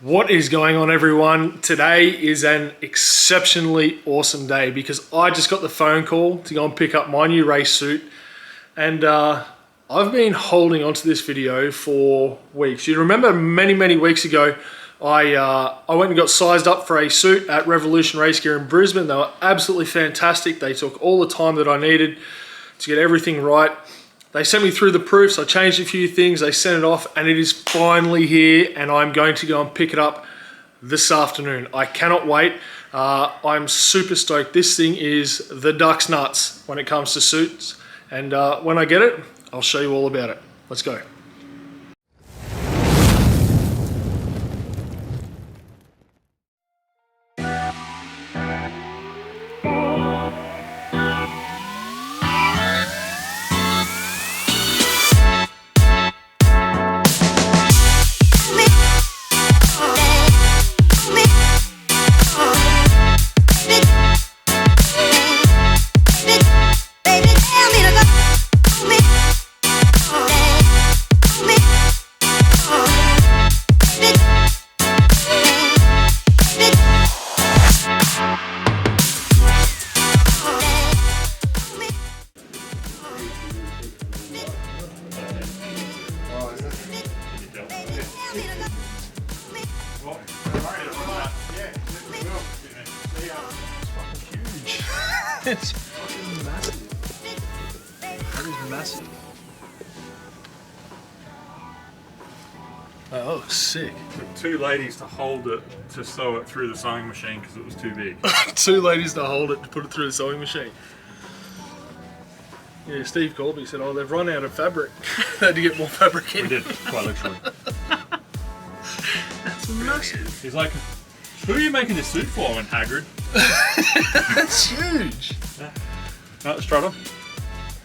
What is going on, everyone? Today is an exceptionally awesome day because I just got the phone call to go and pick up my new race suit, and I've been holding onto this video for weeks. You remember many weeks ago I went and got sized up for a suit at Revolution Race Gear in Brisbane. They were absolutely fantastic. They took all the time that I needed to get everything right. They sent me through the proofs, I changed a few things, they sent it off, and it is finally here, and I'm going to go and pick it up this afternoon. I cannot wait. I'm super stoked. This thing is the duck's nuts when it comes to suits, and when I get it, I'll show you all about it. Let's go. It's fucking massive. That is massive. Oh, sick. It took two ladies to hold it to sew it through the sewing machine because it was too big. Two ladies to hold it to put it through the sewing machine. Yeah, Steve Colby said, oh, they've run out of fabric. They had to get more fabric in. We did, quite literally. That's massive. He's like, who are you making this suit for? I went, Hagrid. That's huge. Yeah. No, Strutter.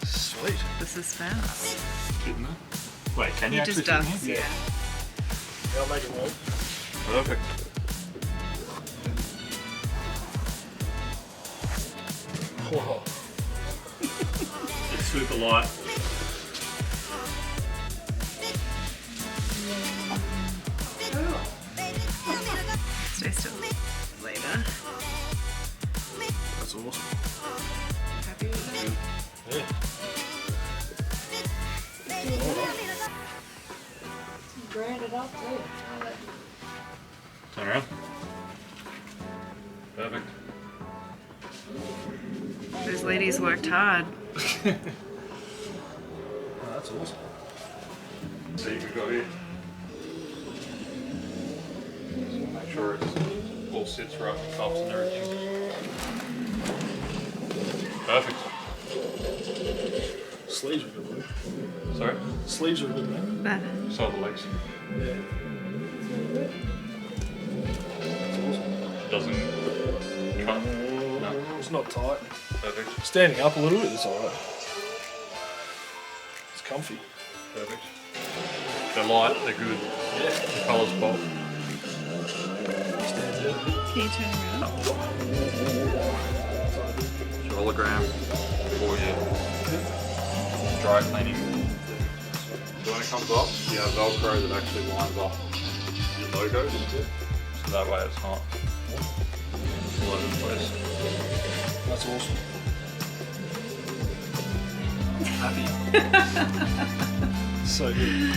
Sweet. The suspense. Fit in there. Wait, can you He actually just fit in does, here? yeah. I'll make it work. Perfect. Whoa. It's super light. Stay still. Later. That's awesome. Happy with it? Yeah. Branded up too. Turn around. Perfect. Those ladies worked hard. Oh, that's awesome. So you can go here. Make sure it all sits right, the cuffs and everything. Perfect. Sleeves are good, man. Sorry? Sleeves are good, man. Better. So are the legs. Yeah. That's awesome. Doesn't cut. No. It's not tight. Perfect. Standing up a little bit is alright. It's comfy. Perfect. They're light, they're good. Yeah. The colour's pop. Stands out. Can you turn around? It's a hologram for your dry cleaning. So when it comes off, you have Velcro that actually lines up your logos. So that way it's not all over the place. That's awesome. Happy. So good.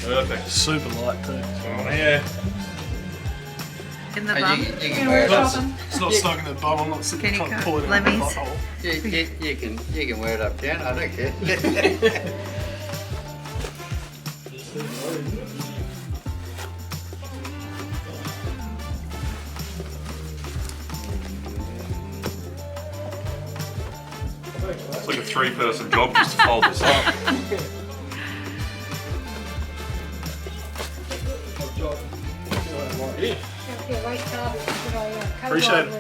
Perfect. Super light too. On here. In the bum? You can wear it up. It's not stuck in the bum. I'm not sitting Can you trying to cut pull it out of the lemmies? butthole. You can wear it up down. I don't care. It's like a three-person job just to fold this up. Appreciate it.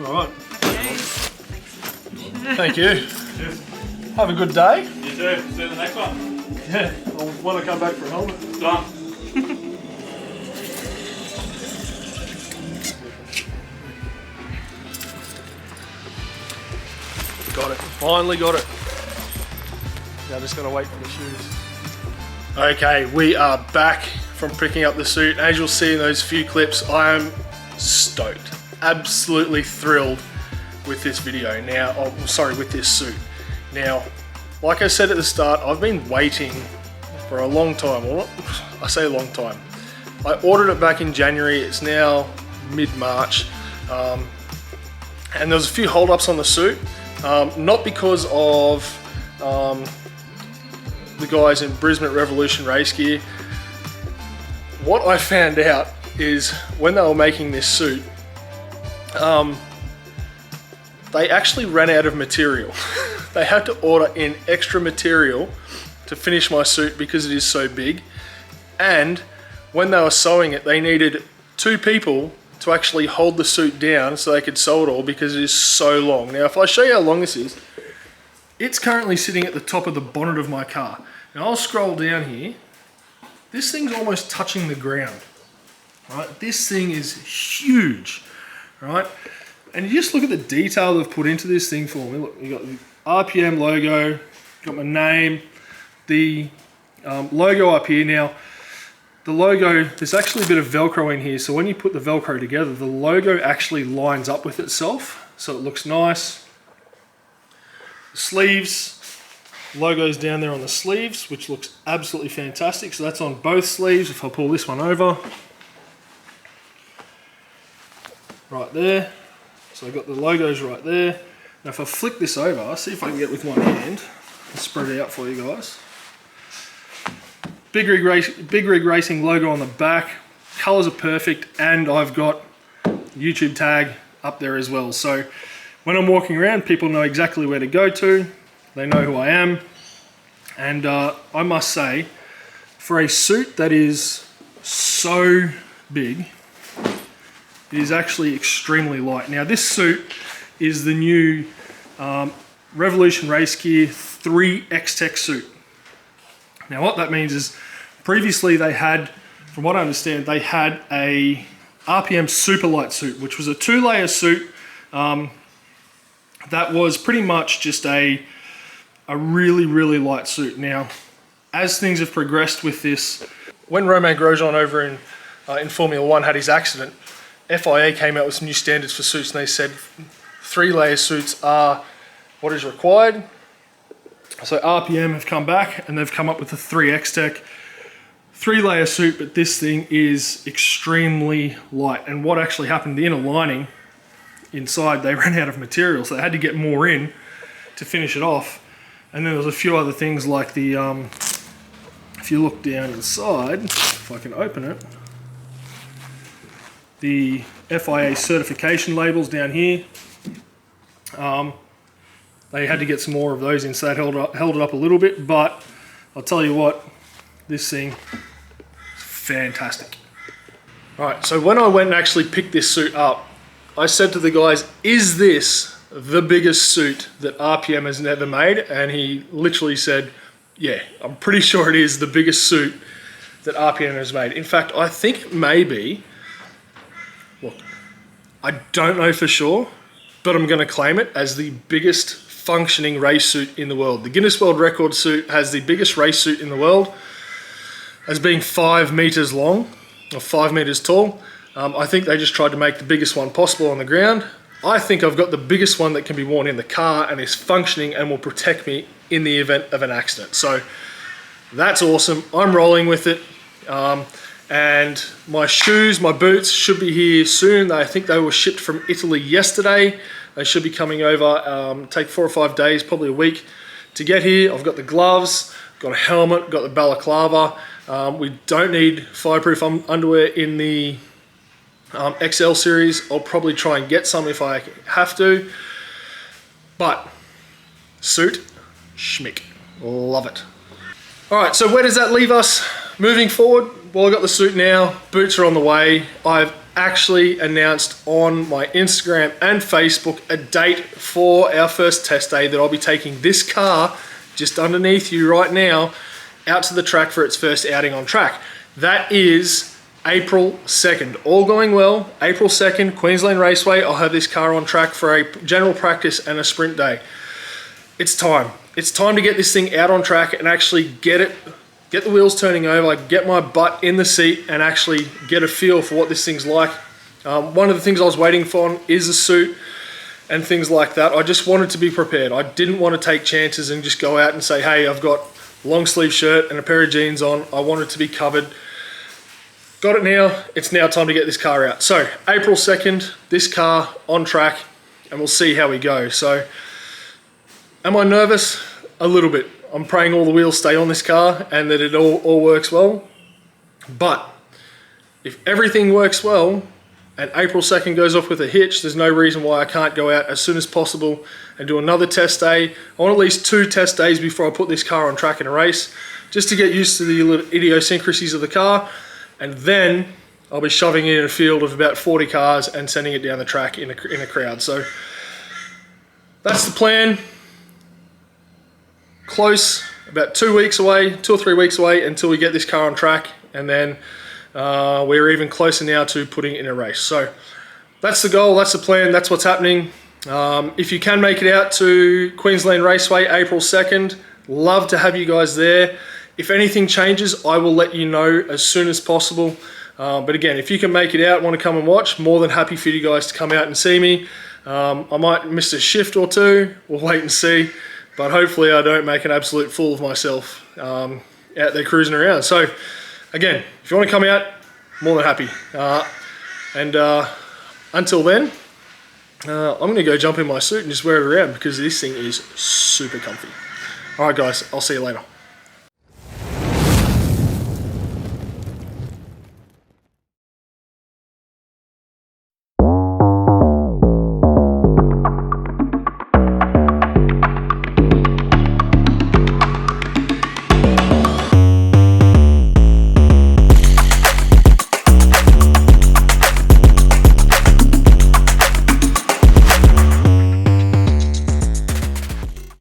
All right. Thank you. Cheers. Have a good day. You too. See you in the next one. Yeah. I'll want to come back for a helmet. Done. Got it. Finally got it. Now just gotta wait for the shoes. Okay, we are back from picking up the suit. As you'll see in those few clips, I am stoked, absolutely thrilled with this video now. Oh, sorry, with this suit. Now, like I said at the start, I've been waiting for a long time. Well, I say a long time. I ordered it back in January. It's now mid-March, and there was a few hold-ups on the suit, not because of the guys in Brisbane Revolution Race Gear. What I found out is when they were making this suit, they actually ran out of material. They had to order in extra material to finish my suit because it is so big. And when they were sewing it, they needed 2 people to actually hold the suit down so they could sew it all because it is so long. Now, if I show you how long this is, it's currently sitting at the top of the bonnet of my car. Now I'll scroll down here. This thing's almost touching the ground, right? This thing is huge, right? And you just look at the detail they've put into this thing for me. Look, you got the RPM logo, got my name, the logo up here. Now, the logo, there's actually a bit of Velcro in here. So when you put the Velcro together, the logo actually lines up with itself. So it looks nice. The sleeves, logo's down there on the sleeves, which looks absolutely fantastic. So that's on both sleeves. If I pull this one over, right there. So I've got the logos right there. Now if I flick this over, see if I can get with one hand, I'll spread it out for you guys. Big Rig Racing logo on the back, colors are perfect, and I've got YouTube tag up there as well. So when I'm walking around, people know exactly where to go to. They know who I am. And I must say, for a suit that is so big, it is actually extremely light. Now this suit is the new Revolution Race Gear 3 X-Tech suit. Now what that means is, previously they had, from what I understand, they had a RPM super light suit, which was a 2-layer suit that was pretty much just a really, really light suit. Now, as things have progressed with this, when Romain Grosjean over in Formula 1 had his accident, FIA came out with some new standards for suits, and they said 3-layer suits are what is required. So RPM have come back and they've come up with the 3 X-Tech 3-layer suit, but this thing is extremely light. And what actually happened, the inner lining inside, they ran out of material, so they had to get more in to finish it off. And then there's a few other things like the, if you look down inside, if I can open it, the FIA certification labels down here, they had to get some more of those in, so that held it up a little bit, but I'll tell you what, this thing is fantastic. All right, so when I went and actually picked this suit up, I said to the guys, is this the biggest suit that RPM has ever made? And he literally said, yeah, I'm pretty sure it is the biggest suit that RPM has made. In fact, I think it may be, look, I don't know for sure, but I'm gonna claim it as the biggest functioning race suit in the world. The Guinness World Record suit has the biggest race suit in the world, as being 5 meters long, or 5 meters tall. I think they just tried to make the biggest one possible on the ground. I think I've got the biggest one that can be worn in the car and is functioning and will protect me in the event of an accident. So that's awesome. I'm rolling with it. And my shoes, my boots should be here soon. I think they were shipped from Italy yesterday. They should be coming over, take 4 or 5 days, probably a week to get here. I've got the gloves, got a helmet, got the balaclava. We don't need fireproof underwear in the XL series. I'll probably try and get some if I have to. But suit, schmick, love it. All right, so where does that leave us moving forward? Well, I've got the suit now, boots are on the way. I've actually announced on my Instagram and Facebook a date for our first test day that I'll be taking this car just underneath you right now out to the track for its first outing on track. That is April 2nd. All going well, April 2nd, Queensland Raceway. I'll have this car on track for a general practice and a sprint day. It's time. It's time to get this thing out on track and actually get it get the wheels turning over, get my butt in the seat and actually get a feel for what this thing's like. One of the things I was waiting for is a suit and things like that. I just wanted to be prepared. I didn't want to take chances and just go out and say, hey, I've got a long sleeve shirt and a pair of jeans on. I wanted to be covered. Got it now. It's now time to get this car out. So April 2nd, this car on track, and we'll see how we go. So am I nervous? A little bit. I'm praying all the wheels stay on this car and that it all works well. But if everything works well and April 2nd goes off with a hitch, there's no reason why I can't go out as soon as possible and do another test day. I want at least 2 test days before I put this car on track in a race, just to get used to the idiosyncrasies of the car. And then I'll be shoving it in a field of about 40 cars and sending it down the track in a crowd. So that's the plan. Close, about 2 weeks away, 2 or 3 weeks away until we get this car on track, and then we're even closer now to putting it in a race. So that's the goal, that's the plan, that's what's happening. If you can make it out to Queensland Raceway April 2nd, love to have you guys there. If anything changes, I will let you know as soon as possible. But again, if you can make it out, want to come and watch, more than happy for you guys to come out and see me. I might miss a shift or two, we'll wait and see. But hopefully I don't make an absolute fool of myself out there cruising around. So again, if you want to come out, more than happy. Until then, I'm going to go jump in my suit and just wear it around because this thing is super comfy. All right, guys, I'll see you later.